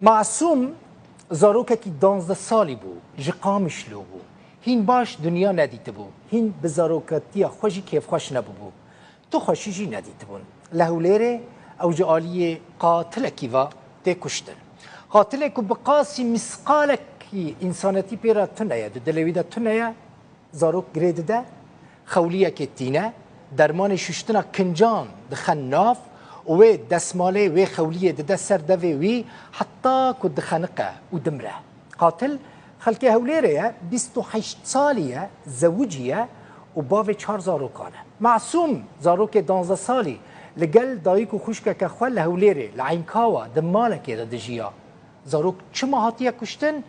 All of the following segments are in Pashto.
معصوم زاروککی 12 سالی بو جقامش لو بو هین باش دنیا ندیده بو هین به زاروکتی خوشی کیف خوش نبو بو تو خوشی جی ندیده بون لهولیره او جعالی قاتلکی و ده کشتن قاتلکو بقاسی مسقالکی انسانتی پیرا تنه دو دلویده تنه زاروک گرید ده خولیه که تینه درمان ششتنا کنجان دخن ناف و دسماله و خولیه ده سر دوی وی حتی کد خنقه و دمره قاتل خلکه هولیره 28 سالیه زوجیه و باوی 4 زاروکانه معصوم زاروک 12 سالی لگل دایک و خوشکه که خواه لهولیره لعینکاوه دمالکه ده دجیا زاروک چه ماهاتیه کشتن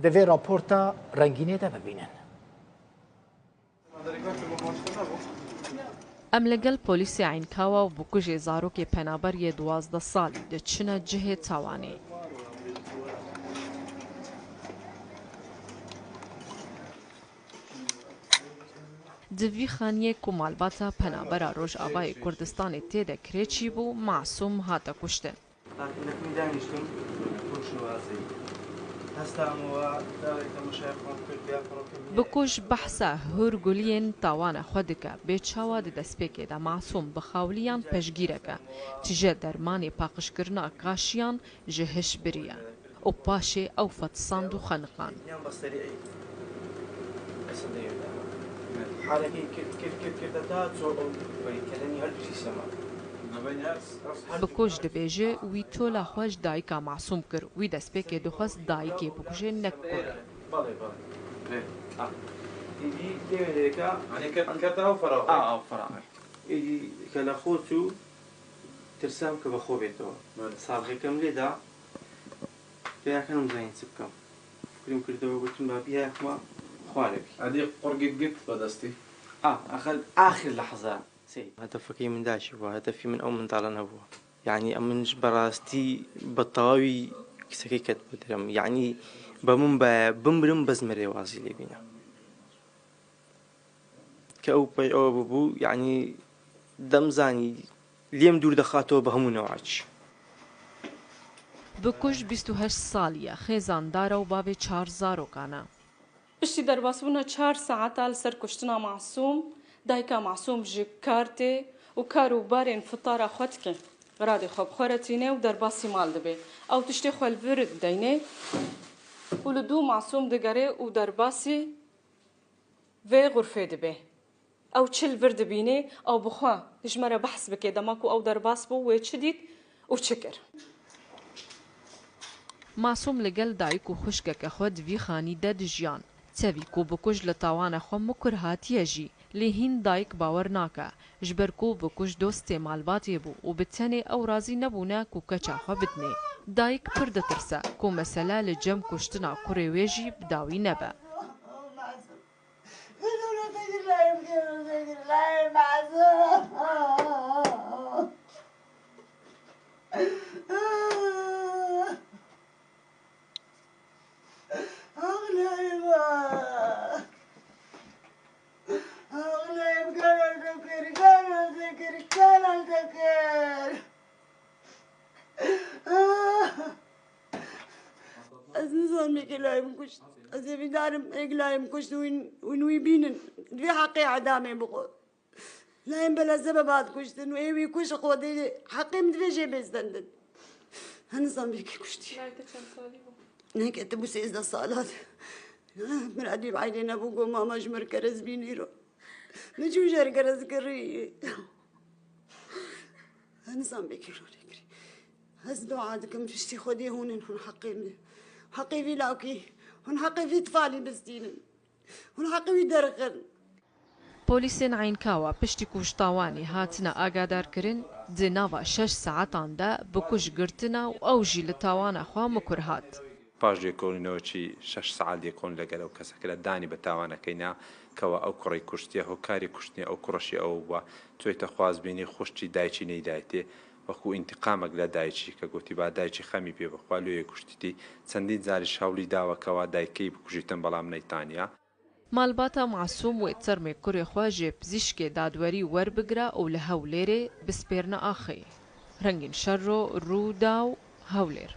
دوی راپورتا رنگینه ده ببینن ام لەگەڵ پۆلیسی عینکاوە و بکوژێ زارۆکێ پەنابەریە 12 ساڵی دەچنە جهێ تاوانێ. دوی خانیەک و مالباتە پەنابەرە ڕۆژئاوای کوردستانی تێدەکرێکی بوو معسووم هاتە کوشتن. بکوژ بەحسە هورگولیên تاوانە xwe dike bêçawa di destpêkê de masûm bi xawliyan pejgîreke tije dermanê paqijkirina kaşiyan ji hiş biriye û paşê ew fetisand û xeniqan. بکوژ dibêje wî tola xwe ji dayika masûm kir wî destpêkê dixwest dayikê bikuje nekkur. کەلە خۆت و ترسام کە بەخۆ بێتەوە ساڵغێکەم لێدا پێیاکەنم زانین چ بکەم فکرم کردەوە گوتم بابی هەیەکمە خوارێکی هەدی قوڕگت گرت بەدەستی آخر لەحظە هەدەفەکەی من داشی بووە هەدەفی من ئەو منداڵە نەبووە یعنی ئەمنش بەڕاستی بە تەواوی کسەکەی کەت بۆ دەرم یعنی بە من بمرم بەزمە ڕێوازی لێ بینە کە ئەو پێی ئەوە ببوو یعنی دەمزانی لێم دوور دەخاتەوە بە هەموو نەوەچی. بکوژ 28 ساڵیە خێزاندارە و bavê 4 zarokane. Piştî derbasbûna 4 saetan li ser kuştina Masûm, dayika Masûm ji kar tê û kar û barên fitara xwe dike. Radê xwe bi xwe re tîne û derbasî mal dibe. Ew tiştê xwe li vir dideyne û li dû Masûm digere û derbasî vê xurfê dibe. Ew çi li vir dibîne ew bi xwe ji me re behs bike dema ku ew derbas bû wê çi dît û çi kir. Masûm li gel dayik û xwişkeke xwe di vî xanî de dijiyan. Tevî ku bikuj li tawana xwe mukir hatiye jî lê hîn dayik bawer nake ji ber ku bikuj dostê malbatê bû û bi tenê ew razî nebûne ku keça xwe bidine. Dayik pir ditirse ku mesele li cem kuştina kurê wê jî bi dawî nebe. از نظام لایم کشت از بیدارم لایم کشت وین وی بینن دوی حقی عدامه بقول لایم بلا سببات کشتن و وی کش خودی حقیم دوی جه بستندن هنظام بیکی کشتی نه که تبو 13 سالات من عدیب عیدی نبوگو ماما جمر کرز بینی رو نجو جر کرز کری هنظام بیکی رو نکری هز دعا دکم تشتی خودی هونن هون حقي في لاوكي هون حقي في طفالي بستينن هون حقي في درقن پۆلیسên عینکاوە piştî kuştawanê hatine agadarkirin di nava 6 saetan de bikuj girtina û ew jî li tawana xwe mukir hat. پاش لێکۆڵینەوەی 6 سەعات لێکۆڵین لەگەڵ ئەو کەسەکە لە دانی بە تاوانەکەینا کەەوە ئەو کوڕی کوشتیە هۆکاری کوشتنی ئەو کوڕەشی ئەو بووە توێتە خوازبینی خوشتی دایکی نەیدایتێ وەکو ئینتقامێک لە دایکی کە گوتی با دایکی خەمی پێ بخوا لێ کوشتیتی چەندین جاریش هەوڵی داوەکەوە دایکەی بکوژیتن بەڵام نەیتانیا. مالباتە معسووم وێ تەرمێ کوڕێ خwe jê pizîşkê dadwerî werbigire û li Hewlêrê bispêrne axê. Rengîn Şerro, Rûda û Hewlêr.